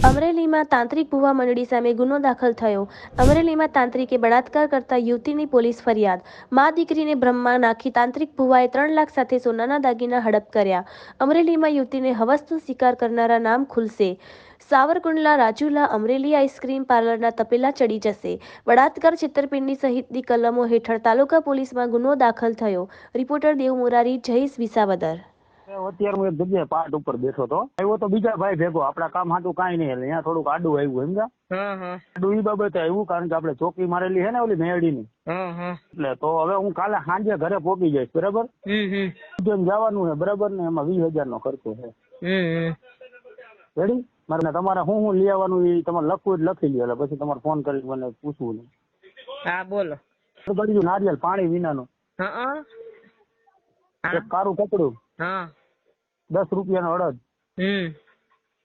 અમરેલીમાં તાંત્રિક ભુવા મંડળી સામે ગુનો દાખલ થયો. અમરેલીમાં તાંત્રિકે બળાત્કાર કરતા યુવતીની પોલીસ ફરિયાદ. મા દીકરીને ભ્રમમાં નાખી તાંત્રિક ભુવાએ 3 લાખ સાથે સોનાના દાગીના હડપ કર્યા. અમરેલીમાં યુવતીને હવસનો શિકાર કરનારા નામ ખુલશે. સાવરકુંડલા રાજુલા અમરેલી આઈસ્ક્રીમ પાર્લરના તપેલા ચડી જશે. બળાત્કાર, છેતરપિંડી સહિતની કલમો હેઠળ તાલુકા પોલીસમાં ગુનો દાખલ થયો. રિપોર્ટર દેવ મોરારી, જયેશ વિસાવદર. અત્યારે હું એક જગ્યાએ પાટ ઉપર બેઠો હતો, આવ્યો તો બીજા ભાઈ ભેગો. આપડા કામ હાટું કાંઈ નહીં, એટલે અહીંયા થોડુંક આડું આવ્યું, સમજા? આડું ઈ બાબતે આવ્યું, કારણ કે આપણે ચોકી મારેલી છે ને ઓલી મેળીની, એટલે તો હવે હું કાલે સાંજે ઘરે પહોંચી જઈશ, બરાબર? જવાનું છે, બરાબર ને? એમાં 20,000 નો ખર્ચો છે. રેડી? મારે તમારે હું લઈ આવવાનું એ તમારે લખવું જ લખી લ્યો, એટલે પછી તમારે ફોન કરી મને પૂછવું નહીં. હા બોલો. નારિયેલ પાણી વિનાનું, એક કારું કપડું, 10 રૂપિયાનો અડદ,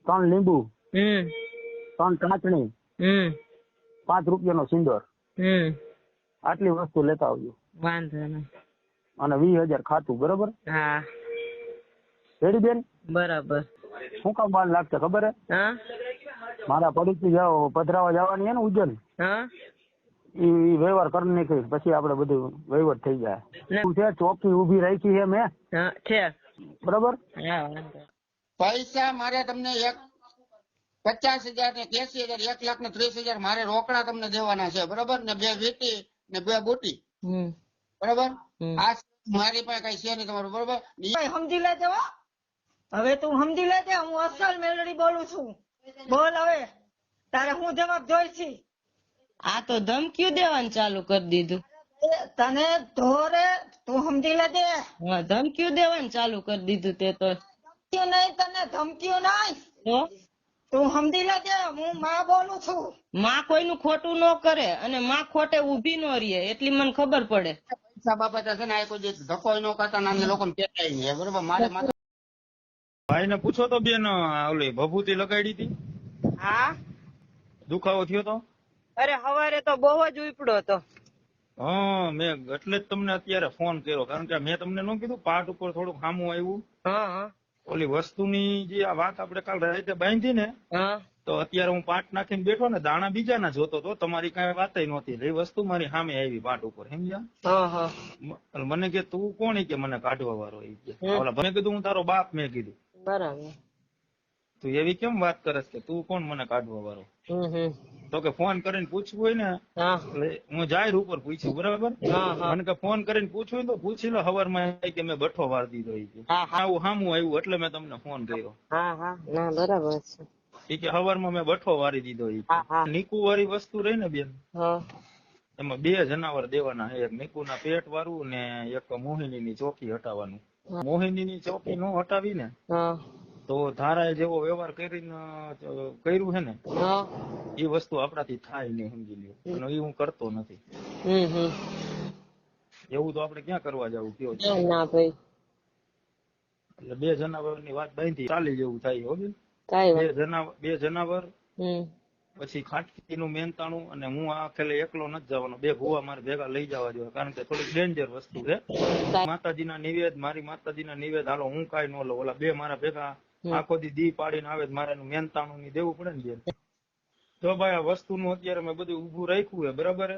3 લીંબુ, 3 ટાંચણી, 5 રૂપિયાનો સિંદોર, આટલી વસ્તુ લેતા આવજો. વાંધો નહીં. અને 20,000 ખાતું, બરાબર? હા રેડી બેન? બરાબર. શું કામ વાર લાગશે ખબર હે? મારા પડીકી જાઓ પધરાવા જવાની હે ને ઉજ્જૈન, ઈ વ્યવહાર કરી નાખી, પછી આપડે બધું વહીવટ થઈ જાય. શું છે? ચોકી ઉભી રાખી છે મેં, બરાબર? પૈસા મારે તમને 50,000 ને 80,000, 1,30,000 ને 30,000 મારે રોકડા તમને દેવાના છે, બરાબર ને? 2 વીટી ને 2 બુટી, બરાબર? આ મારી પાસે કઈ છે નહીં તમારું, બરાબર? સમજી લેજે. હવે તું સમજી લેજે, હું અસલ મેલડી બોલું છું. બોલ હવે તારે હું જવાબ જોઈছি. આ તો ધમકીઓ દેવાનું ચાલુ કરી દીધું. તને ધોરે તું સમજી લેજે. હા, ધમકીઓ દેવાનું ચાલુ કરી દીધું તે તો. ધમકીઓ નહીં, તને ધમકીઓ નહીં. તો તું સમજી લેજે, હું માં બોલું છું. માં કોઈનું ખોટું ન કરે અને માં ખોટે ઉભી ન રહે, એટલી મને ખબર પડે. પૈસા બાબતે છે ને આ કોઈ ધક્કો ન કરતા નાના લોકો પેટાય નહીં, બરાબર? મારે ભાઈ ને પૂછો તો બેન, ઓલી ભભૂતિ લગાડી હતી, હા દુખાવો થયો તો? અરે હવારે તો બહુ જ ઉપડો હતો. હા, મેં એટલે જ તમને અત્યારે ફોન કર્યો, કારણ કે મેં તમને ન કીધું પાટ ઉપર થોડુંક સામું આવ્યું. ઓલી વસ્તુની જે આ વાત આપણે કાલ રાતે બાંધી ને, તો અત્યારે હું પાટ નાખીને બેઠો ને, દાણા બીજાના જોતો તો, તમારી કઈ વાત નહોતી. એ વસ્તુ મારી સામે આવી પાટ ઉપર, સમજ્યા? મને કે તું કોણ કે મને કાઢવા વાળો? મેં કીધું હું તારો બાપ. મેં કીધું બરાબર. તું એવી કેમ વાત કરસ કે તું કોણ મને કાઢવા વાળો? તો કે ફોન કરીને પૂછવું હોય ને, એટલે હું જાહેર ઉપર પૂછ્યું, બરાબર? મને કે ફોન કરીને પૂછવું હોય તો પૂછી લો. હવારમાં કે મેં બઠો વાર દીધો, આવું સામું આવ્યું એટલે મેં તમને ફોન કર્યો. બરાબર છે. કે હવારમાં મેં બઠો વારી દીધો. નીકુ વાળી વસ્તુ રહી ને બેન, એમાં 2 જનાવર દેવાના છે, એક નીકુ ના પેટ વાળું ને એક મોહિની ની ચોકી હટાવવાનું. મોહિની ની ચોકી નો હટાવી ને તો ધારાએ જેવો વ્યવહાર કરીને કર્યું છે ને, એ વસ્તુ આપણાથી થાય નહીં, સમજી લ્યો. અને એ હું કરતો નથી. એવું તો આપણે ક્યાં કરવા જવું કયો? એટલે 2 જનાવર ની વાત બાંધી ચાલી જેવું થાય. હો બેન, 2 જનાવર પછી ખાટકી નું મહેનતાણું, અને હું આ ખેલે એકલો નથી જવાનો, 2 ભુવા મારે ભેગા લઈ જવા જોઈએ, કારણ કે થોડીક ડેન્જર વસ્તુ છે. માતાજીના નિવેદ, મારી માતાજીના નિવેદ, હાલો હું કઈ ન લઉં, ઓલા 2 મારા ભેગા આખો દી પાડીને આવે, મારે એનું મહેનતાણું ની દેવું પડે ને બેન. તો ભાઈ આ વસ્તુ નું અત્યારે મેં બધું ઉભું રાખ્યું છે, બરાબર?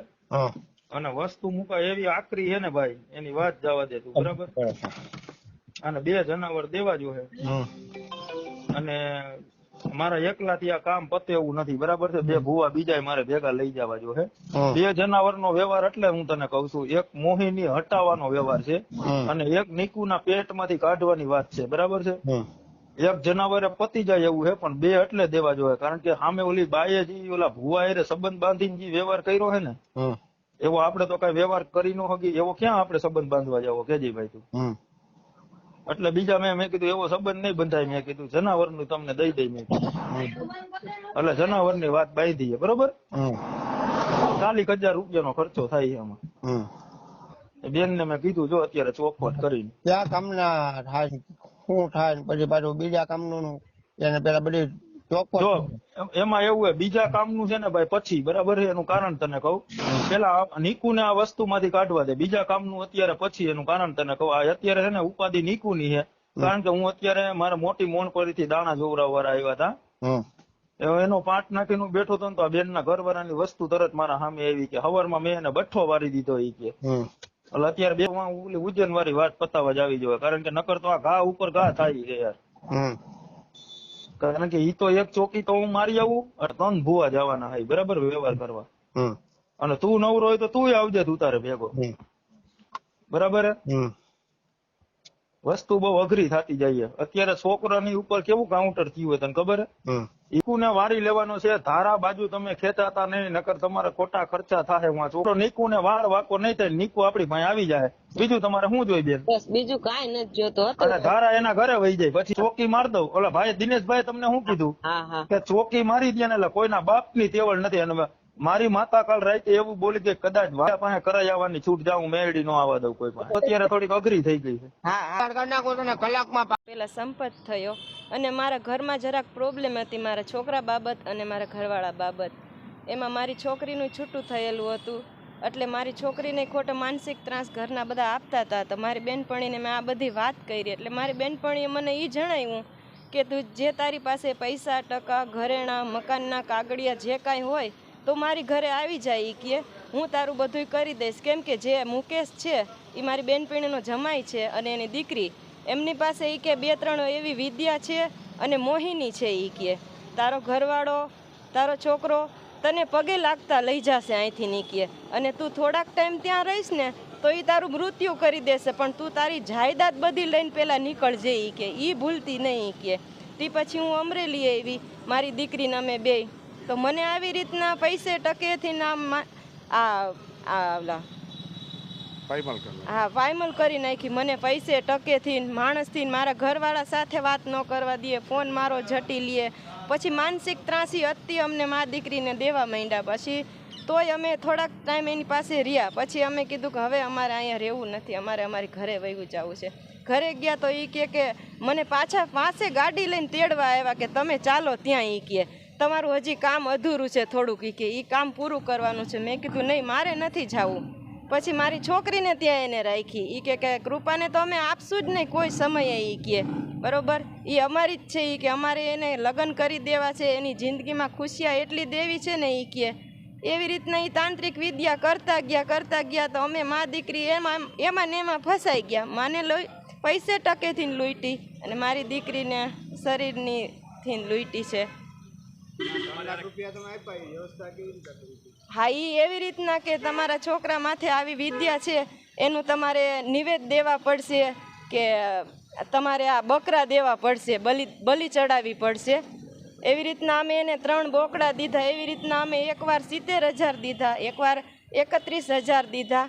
અને વસ્તુ મુકા એવી આકરી છે ને ભાઈ, એની વાત જવા દે તું, બરાબર? અને 2 જનાવર દેવા જોઈએ, અને મારા એકલાથી આ કામ પતે એવું નથી, બરાબર છે? 2 ભુવા બીજા મારે ભેગા લઈ જવા જોઈએ. 2 જનાવર નો વ્યવહાર એટલે હું તને કઉ છું, એક મોહિની હટાવવાનો વ્યવહાર છે, અને એક નીકુ ના પેટ માંથી કાઢવાની વાત છે, બરાબર છે? એક જનાવરે પતી જાય એવું છે, પણ 2 એટલે દેવા જોઈએ, કારણ કે સામે ઓલી બાએ જે ઓલા ભુવા એ સંબંધ બાંધીને જે વ્યવહાર કર્યો છે ને, એવો આપડે તો કઈ વ્યવહાર કરી ન હકી, એવો ક્યાં આપણે સંબંધ બાંધવા જાવ કેજીભાઈ તું? એટલે બીજા મેં કીધું એવો સંબંધ નહીં બંધાય. મેં કીધું જનાવર નું તમને દઈ દઈ. મેં એટલે જનાવર ની વાત બાંધી છે, બરોબર? 40,000 રૂપિયાનો ખર્ચો થાય છે એમાં. બેન ને મેં કીધું જો અત્યારે ચોખવટ કરીને ત્યાં કામના થાય શું થાય, પછી પાછું બીજા કામનું એને પેલા બધી જો એમાં એવું હોય, બીજા કામનું છે ને ભાઈ પછી, બરાબર છે? એનું કારણ તને કહું, પેલા નીકુ ને આ વસ્તુ માંથી કાઢવા દે, બીજા કામનું અત્યારે પછી. એનું કારણ તને કહું, અત્યારે છે ને ઉપાધિ નીકુ ની છે, કારણ કે હું અત્યારે મારા મોટી મોનપરી થી દાણા જોવરાવ વાળા આવ્યા હતા, એનો પાટ નાખીને હું બેઠો હતો ને તો આ બેન ના ઘરવાળાની વસ્તુ તરત મારા સામે આવી કે હવારમાં મેં એને બઠ્ઠો વારી દીધો ઈ કે એટલે અત્યારે બે ઓલી ઉજ્જૈન વાળી વાત પતાવવા જ આવી જોઈએ, કારણ કે નકર તો આ ઘા ઉપર ઘા થાય છે યાર. કારણ કે ઈ તો એક ચોકી તો હું મારી આવું અને 3 ભૂવા જવાના હોય બરાબર વ્યવહાર કરવા, અને તું નવરો હોય તો તું આવજે તું તારે ભેગો, બરાબર. વસ્તુ બહુ અઘરી થતી જાય. અત્યારે છોકરાની ઉપર કેવું કાઉન્ટર થયું હોય તને ખબર હે? ઈકુને વારી લેવાનો છે, ધારા બાજુ તમે ખેંચાતા નહીં, નકર તમારે ખોટા ખર્ચા થાય. હું છોકરો નીકુને વાળ વાકો નહીં થાય, નીકુ આપડી પાસે આવી જાય. બીજું તમારે શું જોઈ બેન? બસ બીજું કાંઈ નથી જોતો. અને ધારા એના ઘરે વહી જાય, પછી ચોકી માર દઉં. ઓલા ભાઈ દિનેશભાઈ તમને શું કીધું કે ચોકી મારી દે ને એટલે કોઈના બાપ ની તેવડ નથી. અને મારી માતા કાલ રાતે એવું બોલી કે કદાચ વાયા પાસે કરાઈ આવવાની છૂટ જાઉં, મેળડી નો આવવા દઉં કોઈ પાસે. અત્યારે થોડીક અઘરી થઈ ગઈ છે. કલાકમાં પેલા સંપત થયો અને મારા ઘરમાં જરાક પ્રોબ્લેમ હતી મારા છોકરા બાબત અને મારા ઘરવાળા બાબત. એમાં મારી છોકરીનું છૂટું થયેલું હતું, એટલે મારી છોકરીને ખોટો માનસિક ત્રાસ ઘરના બધા આપતા હતા. તો મારી બેનપણીને મેં આ બધી વાત કરી, એટલે મારી બેનપણીએ મને એ જણાવ્યું કે તું જે તારી પાસે પૈસા ટકા ઘરેણા મકાનના કાગળિયા જે કાંઈ હોય તો મારી ઘરે આવી જાય, કે હું તારું બધું કરી દઈશ. કેમ કે જે મુકેશ છે એ મારી બેનપણીનો જમાઈ છે અને એની દીકરી, એમની પાસે એ કે 2-3 એવી વિદ્યા છે અને મોહિની છે. એ કે તારો ઘરવાળો તારો છોકરો તને પગે લાગતા લઈ જશે અહીંથી નીકળે, અને તું થોડાક ટાઈમ ત્યાં રહીશ ને તો એ તારું મૃત્યુ કરી દેશે, પણ તું તારી જાયદાદ બધી લઈને પહેલાં નીકળજે. એ કે એ ભૂલતી નહીં. કે તે પછી હું અમરેલી આવી, મારી દીકરીને અમે બે. તો મને આવી રીતના પૈસે ટકેથી ફાઇનલ કરી નાખી. મને પૈસે ટકેથી માણસથી મારા ઘરવાળા સાથે વાત ન કરવા દે, ફોન મારો જટી લે. પછી માનસિક ત્રાસી હતી અમને મા દીકરીને દેવા માંડ્યા. પછી તોય અમે થોડાક ટાઈમ એની પાસે રહ્યા. પછી અમે કીધું કે હવે અમારે અહીંયા રહેવું નથી, અમારે અમારી ઘરે વયું જવું છે. ઘરે ગયા તો એ કે મને પાછા પાસે ગાડી લઈને તેડવા આવ્યા કે તમે ચાલો ત્યાં. એ કે તમારું હજી કામ અધૂરું છે થોડુંક, કે એ કામ પૂરું કરવાનું છે. મેં કીધું નહીં મારે નથી જવું. પછી મારી છોકરીને ત્યાં એને રાખી. એ કે કૃપાને તો અમે આપશું જ નહીં કોઈ સમયે. એ કે બરોબર એ અમારી જ છે. એ કે અમારે એને લગ્ન કરી દેવા છે, એની જિંદગીમાં ખુશિયા એટલી દેવી છે ને. એ કે એવી રીતના એ તાંત્રિક વિદ્યા કરતા ગયા તો અમે મા દીકરી એમાં ને એમાં ફસાઈ ગયા. માને પૈસે ટકેથી લૂંટી અને મારી દીકરીને શરીરની થી લૂંટી છે. હા એ એવી રીતના કે તમારા છોકરા માથે આવી વિદ્યા છે એનું તમારે નિવેદ દેવા પડશે, કે તમારે આ બકરા દેવા પડશે, બલિ ચડાવવી પડશે. એવી રીતના અમે એને 3 બોકડા દીધા. એવી રીતના અમે એકવાર 70,000 દીધા, એકવાર 31,000 દીધા,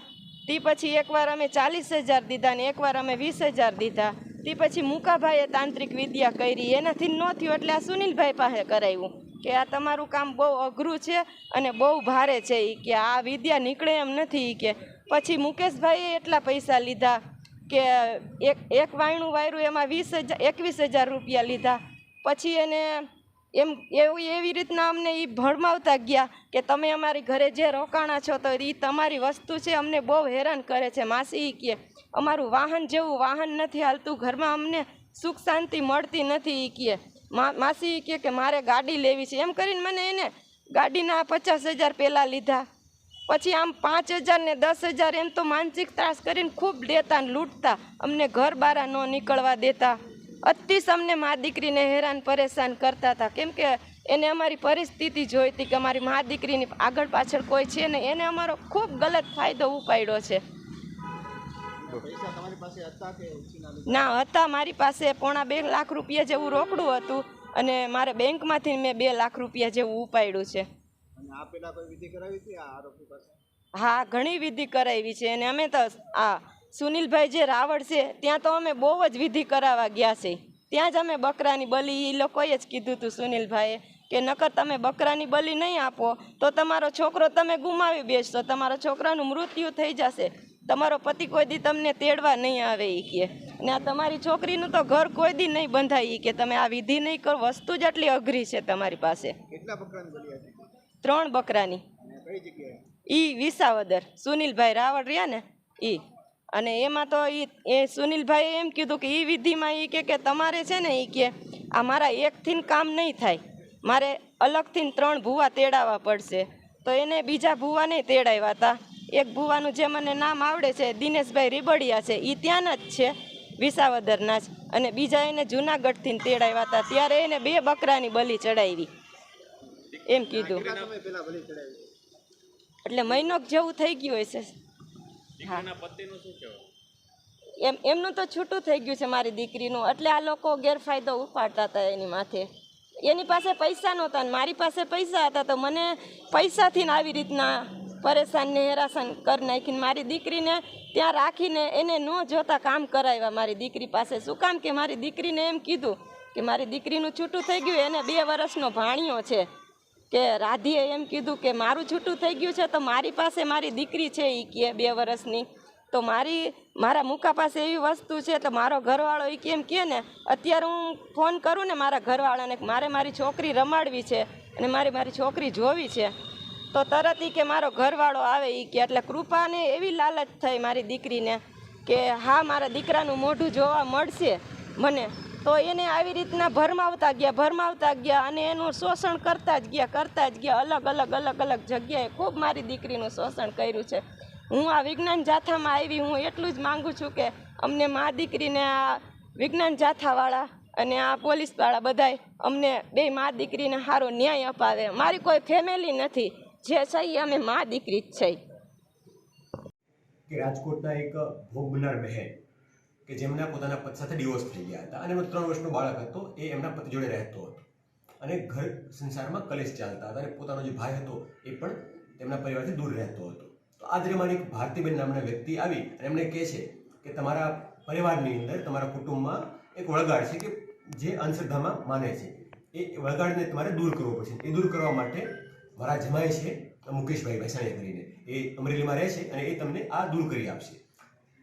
તે પછી એકવાર અમે 40,000 દીધા ને એકવાર અમે 20,000 દીધા. તે પછી મુકાભાઈએ તાંત્રિક વિદ્યા કરી, એનાથી ન થયું એટલે આ સુનિલભાઈ પાસે કરાવ્યું કે આ તમારું કામ બહુ અઘરું છે અને બહુ ભારે છે. કે આ વિદ્યા નીકળે એમ નથી. કે પછી મુકેશભાઈએ એટલા પૈસા લીધા કે એક વાયણું વાયરું એમાં 21,000 રૂપિયા લીધા. પછી એને એવી રીતના અમને એ ભણમાવતા ગયા કે તમે અમારી ઘરે જે રોકાણા છો તો એ તમારી વસ્તુ છે, અમને બહુ હેરાન કરે છે. માસી કે અમારું વાહન જેવું વાહન નથી હાલતું, ઘરમાં અમને સુખ શાંતિ મળતી નથી. કે માસી કે મારે ગાડી લેવી છે. એમ કરીને મને એને ગાડીના 50,000 પહેલાં લીધા. પછી આમ 5,000 ને 10,000 એમ તો માનસિક ત્રાસ કરીને ખૂબ દેતા ને લૂંટતા. અમને ઘર બારા ન નીકળવા દેતા. અતિશ અમને મા દીકરીને હેરાન પરેશાન કરતા હતા. કેમ કે એને અમારી પરિસ્થિતિ જોઈતી કે અમારી મા દીકરીની આગળ પાછળ કોઈ છે ને. એને અમારો ખૂબ ગલત ફાયદો ઉપાડ્યો છે. ના હતા, મારી પાસે 1.25 લાખ રૂપિયા જેવું રોકડું હતું અને મારે બેંકમાંથી મેં 2 લાખ રૂપિયા જેવું ઉપાડ્યું છે. હા ઘણી વિધિ કરાવી છે. અને અમે તો આ સુનિલભાઈ જે રાવળ છે ત્યાં તો અમે બહુ જ વિધિ કરાવવા ગયા છે. ત્યાં જ અમે બકરાની બલી, એ લોકોએ જ કીધું હતું સુનિલભાઈએ કે નકર તમે બકરાની બલી નહીં આપો તો તમારો છોકરો તમે ગુમાવી બેસશો, તમારા છોકરાનું મૃત્યુ થઈ જશે, તમારો પતિ કોઈ દી તમને તેડવા નહીં આવે. એ કે ને આ તમારી છોકરીનું તો ઘર કોઈ દી નહીં બંધાય. એ કે તમે આ વિધિ નહીં કરો, વસ્તુ જ આટલી અઘરી છે તમારી પાસે. 3 બકરાની. ઈ વિસાવદર સુનિલભાઈ રાવળ રહ્યા ને ઈ. અને એમાં તો એ સુનિલભાઈએ એમ કીધું કે એ વિધિમાં એ કે તમારે છે ને એ કે આ મારા એકથી કામ નહીં થાય, મારે અલગથી 3 ભૂવા તેડાવવા પડશે. તો એને બીજા ભૂવાને તેડાવ્યા હતા. એક ભૂવાનું જે મને નામ આવડે છે દિનેશભાઈ રીબડિયા છે, એ ત્યાંના જ છે, વિસાવદરના જ. અને બીજા એને જુનાગઢથી તેડાવ્યા હતા. ત્યારે એને 2 બકરાની બલી ચડાવી એમ કીધું. એટલે મહિનો જેવું થઈ ગયું હશે. એમનું તો છૂટું થઈ ગયું છે મારી દીકરીનું. એટલે આ લોકો ગેરફાયદો ઉપાડતા હતા એની માથે. એની પાસે પૈસા નહોતા ને મારી પાસે પૈસા હતા, તો મને પૈસાથી આવી રીતના પરેશાન ને હેરાન કરી નાખીને મારી દીકરીને ત્યાં રાખીને એને ન જોતા કામ કરાવ્યા મારી દીકરી પાસે. શું કામ કે મારી દીકરીને એમ કીધું કે મારી દીકરીનું છૂટું થઈ ગયું. એને 2 વર્ષનો ભાણિયો છે કે રાધીએ એમ કીધું કે મારું છૂટું થઈ ગયું છે તો મારી પાસે મારી દીકરી છે એ કે 2 વર્ષની, તો મારા મુકા પાસે એવી વસ્તુ છે તો મારો ઘરવાળો એ કેમ કહે ને, અત્યારે હું ફોન કરું ને મારા ઘરવાળાને કે મારે મારી છોકરી રમાડવી છે અને મારી છોકરી જોવી છે, તો તરત કે મારો ઘરવાળો આવે એ કે. એટલે કૃપાને એવી લાલચ થઈ મારી દીકરીને કે હા મારા દીકરાનું મોઢું જોવા મળશે મને. તો એને આવી રીતના ભરમાવતા ગયા અને એનું શોષણ કરતા જ ગયા. અલગ અલગ જગ્યાએ ખૂબ મારી દીકરીનું શોષણ કર્યું છે. હું આ વિજ્ઞાન જાથામાં આવી, હું એટલું જ માંગુ છું કે અમને મા દીકરીને આ વિજ્ઞાન જાથાવાળા અને આ પોલીસવાળા બધાય અમને 2 મા દીકરીને સારો ન્યાય અપાવે. મારી કોઈ ફેમિલી નથી, જે છે એ અમે મા દીકરી જ છે. કે રાજકોટના એક ભોગ બનનાર બહેન કે જેમના પોતાના પતિ સાથે ડિવોર્સ થઈ ગયા હતા અને એમનો 3 વર્ષનો બાળક હતો, એ એમના પતિ જોડે રહેતો હતો અને ઘર સંસારમાં કલેશ ચાલતા હતા અને પોતાનો જે ભાઈ હતો એ પણ તેમના પરિવારથી દૂર રહેતો હતો. તો આ દરમિયાન એક ભારતીબેન નામના વ્યક્તિ આવી અને એમને કહે છે કે તમારા પરિવારની અંદર, તમારા કુટુંબમાં એક વળગાડ છે કે જે અંધશ્રદ્ધામાં માને છે. એ વળગાડને તમારે દૂર કરવો પડશે. એ દૂર કરવા માટે મારા જમાઈ છે મુકેશભાઈ ભેસાણીયા કરીને, એ અમરેલીમાં રહે છે અને એ તમને આ દૂર કરી આપશે.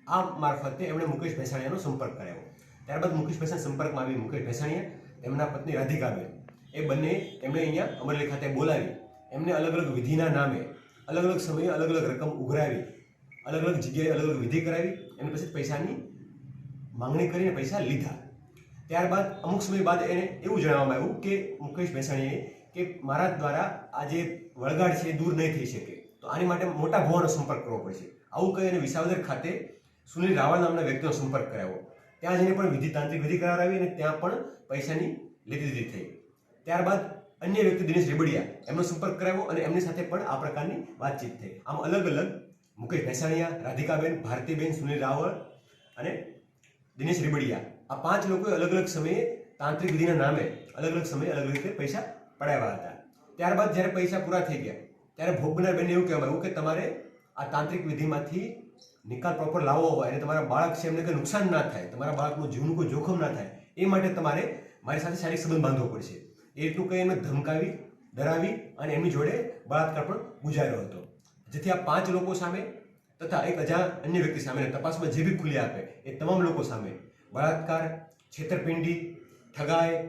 આ મારફતે એમણે મુકેશ ભેસાણીયાનો સંપર્ક કરાવ્યો. ત્યારબાદ મુકેશ ભેસાણી સંપર્કમાં આવી મુકેશ ભેસાણીયા, તેમના પત્ની રાધિકાબેન, એ બંને એમણે અહીંયા અમરેલી ખાતે બોલાવી એમને અલગ અલગ વિધિના નામે અલગ અલગ સમયે અલગ અલગ રકમ ઉઘરાવી, અલગ અલગ જગ્યાએ અલગ અલગ વિધિ કરાવી, એમની પાસે પૈસાની માંગણી કરીને પૈસા લીધા. ત્યારબાદ અમુક સમય બાદ એને એવું જણાવવામાં આવ્યું કે મુકેશ ભેસાણીએ કે મારા દ્વારા આ જે વળગાડ છે એ દૂર નહીં થઈ શકે, તો આની માટે મોટા ભુવાનો સંપર્ક કરવો પડશે. આવું કહી અને વિસાવદર ખાતે સુનિલ રાવળ નામના વ્યક્તિનો સંપર્ક કરાવ્યો. ત્યાં જઈને પણ તાંત્રિક વિધિ કરાવી અને ત્યાં પણ પૈસાની લીધી થઈ. ત્યારબાદ અન્ય વ્યક્તિ દિનેશ રીબડિયા, એમનો સંપર્ક કરાવ્યો અને એમની સાથે પણ આ પ્રકારની વાતચીત થઈ. આમ અલગ અલગ મુકેશ ભેસાણીયા, રાધિકાબેન, ભારતીબેન, સુનિલ રાવળ અને દિનેશ રીબડિયા, આ 5 લોકોએ અલગ અલગ સમયે તાંત્રિક વિધિના નામે અલગ અલગ સમયે અલગ રીતે પૈસા પડાવ્યા હતા. ત્યારબાદ જ્યારે પૈસા પૂરા થઈ ગયા ત્યારે ભોગ બનનાર બેનને એવું કહેવામાં આવ્યું કે તમારે આ તાંત્રિક વિધિમાંથી નિકાલ પ્રોપર લાવવો હોય અને તમારા બાળક છે એમને કંઈ નુકસાન ના થાય, તમારા બાળકનું જીવનું કોઈ જોખમ ના થાય, એ માટે તમારે મારી સાથે શારીરિક સંબંધ બાંધવો પડશે. એટલું કંઈ એમને ધમકાવી, ડરાવી અને એમની જોડે બળાત્કાર પણ ગુજાર્યો હતો. જેથી આ 5 લોકો સામે તથા એક અન્ય વ્યક્તિ સામે તપાસમાં જે બી ખુલી આપે એ તમામ લોકો સામે બળાત્કાર, છેતરપિંડી, ઠગાઈ,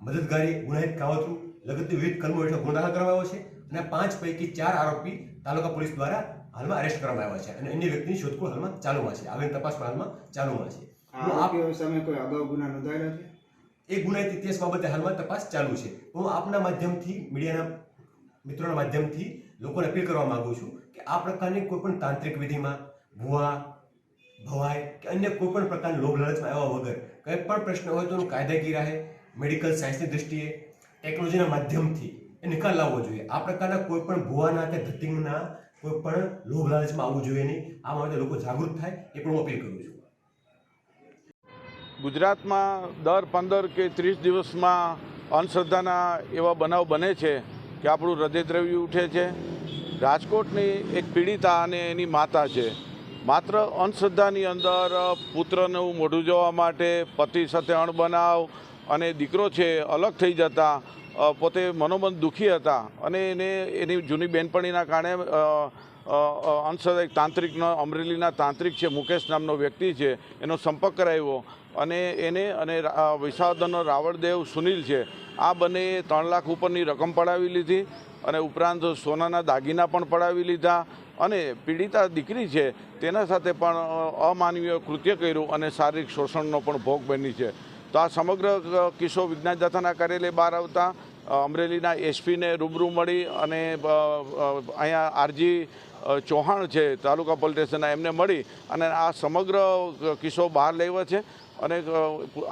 મદદગારી, ગુનાહિત કાવતરું લગતની વિવિધ કલમો હેઠળ ગુનો દાખલ કરવામાં આવ્યો છે અને 5 પૈકી 4 આરોપી તાલુકા પોલીસ દ્વારા હાલમાં અરેસ્ટ કરવામાં આવ્યા છે અને અન્ય વ્યક્તિની શોધખોળ હાલમાં ચાલુમાં છે. આગળની તપાસ પણ હાલમાં ચાલુમાં છે. આરોપીઓ સામે કોઈ અગાઉ ગુના નોંધાયેલા છે? એ ગુનાહિત ઇતિહાસ બાબતે હાલમાં તપાસ ચાલુ છે. હું આપના માધ્યમથી, મીડિયાના મિત્રોના માધ્યમથી લોકોને અપીલ કરવા માંગુ છું કે આ પ્રકારની કોઈ પણ તાંત્રિક વિધિમાં ભુવા, ભવાઈ કે અન્ય કોઈ પણ પ્રકારના લોભ લાલચમાં આવ્યા વગર કંઈ પણ પ્રશ્ન હોય તો એનું કાયદાકીય રાહે, મેડિકલ સાયન્સની દ્રષ્ટિએ, ટેકનોલોજીના માધ્યમથી એ નિકાલ લાવવો જોઈએ. આ પ્રકારના કોઈ પણ ભુવાના કે ધતિંગના કોઈ પણ લોભ લાલચમાં આવવું જોઈએ નહીં. આ માટે લોકો જાગૃત થાય એ પણ હું અપીલ કરું છું. ગુજરાતમાં દર 15 કે 30 દિવસમાં અંધશ્રદ્ધાના એવા બનાવ બને છે કે આપણું હૃદય દ્રવ્ય ઉઠે છે. રાજકોટની એક પીડિતા અને એની માતા છે. માત્ર અંધશ્રદ્ધાની અંદર પુત્રનું મોઢું જોવા માટે પતિ સાથે અણબનાવ અને દીકરો છે અલગ થઈ જતા પોતે મનોમન દુઃખી હતા અને એને એની જૂની બહેનપણીના કારણે અંધશ્રદ્ધા એક તાંત્રિકનો, અમરેલીના તાંત્રિક છે મુકેશ નામનો વ્યક્તિ છે, એનો સંપર્ક કરાવ્યો અને એને અને વિસાવદરનો રાવળદેવ સુનિલ છે, આ બંને 3 લાખ ઉપરની રકમ પડાવી લીધી અને ઉપરાંત સોનાના દાગીના પણ પડાવી લીધા અને પીડિતા દીકરી છે તેના સાથે પણ અમાનવીય કૃત્ય કર્યું અને શારીરિક શોષણનો પણ ભોગ બની છે. તો આ સમગ્ર કિસ્સો વિજ્ઞાન જાથાના કાર્યાલય બહાર આવતા અમરેલીના એસપીને રૂબરૂ મળી અને અહીંયા આરજી ચૌહાણ છે તાલુકા પોલીસ સ્ટેશનના, એમને મળી અને આ સમગ્ર કિસ્સો બહાર લાવ્યો છે અને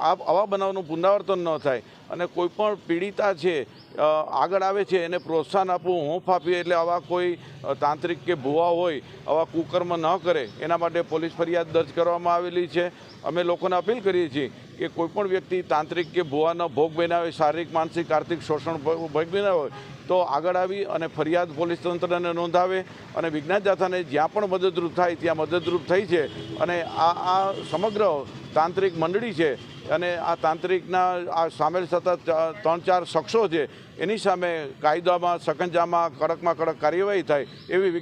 આવા બનાવનું પુનરાવર્તન ન થાય અને કોઈ પણ પીડિતા છે આગળ આવે છે એને પ્રોત્સાહન આપવું, હોંફ આપીએ એટલે આવા કોઈ તાંત્રિક કે ભુવા હોય આવા કુકર્મ ન કરે એના માટે પોલીસ ફરિયાદ દર્જ કરવામાં આવેલી છે. અમે લોકોને અપીલ કરીએ છીએ કે કોઈ પણ વ્યક્તિ તાંત્રિક કે ભુવાનો ભોગ બન્યા હોય, શારીરિક માનસિક આર્થિક શોષણ ભોગ બન્યા હોય તો આગળ આવી અને ફરિયાદ પોલીસ તંત્રને નોંધાવે અને વિજ્ઞાન જાથાને જ્યાં પણ મદદરૂપ થાય ત્યાં મદદરૂપ થઈ છે. અને આ સમગ્ર તાંત્રિક મંડળી છે અને આ તાંત્રિકના આ સામેલ સતત 3-4 શખ્સો છે એની સામે કાયદામાં સકંજામાં કડકમાં કડક કાર્યવાહી થાય એવી